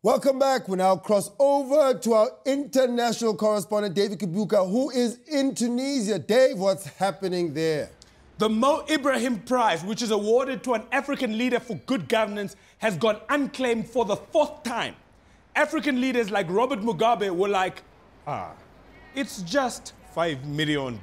Welcome back. We now cross over to our international correspondent, David Kibuka, who is in Tunisia. Dave, what's happening there? The Mo Ibrahim Prize, which is awarded to an African leader for good governance, has gone unclaimed for the 4th time. African leaders like Robert Mugabe were like, it's just $5 million.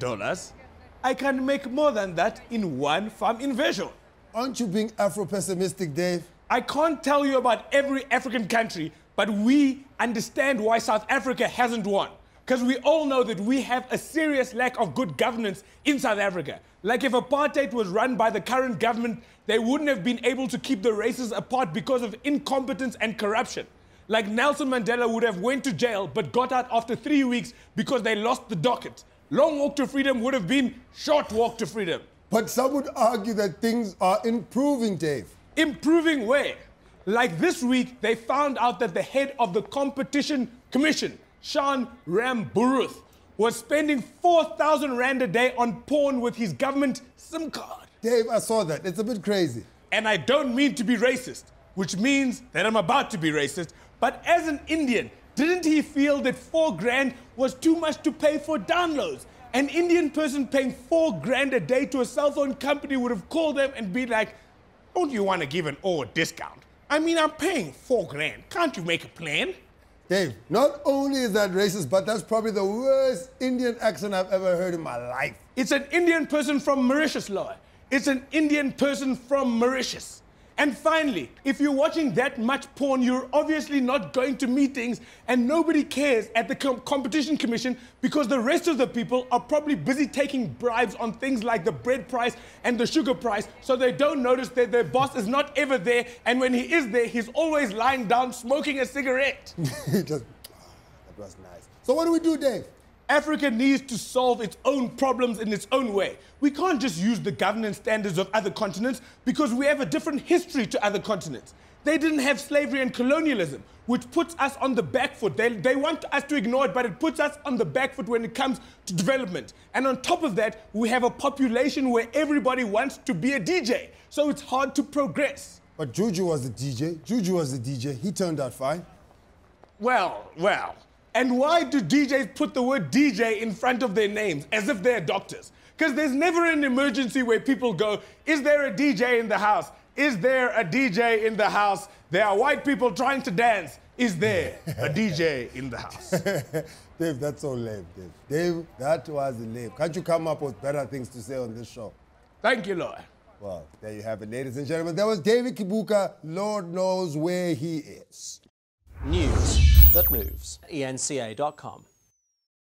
I can make more than that in one farm invasion. Aren't you being Afro-pessimistic, Dave? I can't tell you about every African country, but we understand why South Africa hasn't won. Because we all know that we have a serious lack of good governance in South Africa. Like if apartheid was run by the current government, they wouldn't have been able to keep the races apart because of incompetence and corruption. Like Nelson Mandela would have went to jail but got out after 3 weeks because they lost the docket. Long walk to freedom would have been short walk to freedom. But some would argue that things are improving, Dave. Improving where? Like this week, they found out that the head of the Competition Commission, Shan Ramburuth, was spending 4,000 rand a day on porn with his government SIM card. Dave, I saw that. It's a bit crazy. And I don't mean to be racist, which means that I'm about to be racist, but as an Indian, didn't he feel that 4 grand was too much to pay for downloads? An Indian person paying 4 grand a day to a cell phone company would have called them and be like, don't you want to give an old discount? I mean, I'm paying 4 grand. Can't you make a plan? Dave, not only is that racist, but that's probably the worst Indian accent I've ever heard in my life. It's an Indian person from Mauritius, Lord. It's an Indian person from Mauritius. And finally, if you're watching that much porn, you're obviously not going to meetings, and nobody cares at the Competition Commission because the rest of the people are probably busy taking bribes on things like the bread price and the sugar price, so they don't notice that their boss is not ever there, and when he is there, he's always lying down smoking a cigarette. That was nice. So what do we do, Dave? Africa needs to solve its own problems in its own way. We can't just use the governance standards of other continents because we have a different history to other continents. They didn't have slavery and colonialism, which puts us on the back foot. They want us to ignore it, but it puts us on the back foot when it comes to development. And on top of that, we have a population where everybody wants to be a DJ, so it's hard to progress. But Juju was the DJ. Juju was the DJ. He turned out fine. Well. And why do DJs put the word DJ in front of their names, as if they're doctors? Because there's never an emergency where people go, is there a DJ in the house? Is there a DJ in the house? There are white people trying to dance. Is there a DJ in the house? Dave, that's so lame, Dave. Dave, that was lame. Can't you come up with better things to say on this show? Thank you, Lord. Well, there you have it, ladies and gentlemen. That was David Kibuka. Lord knows where he is. News that moves. ENCA.com.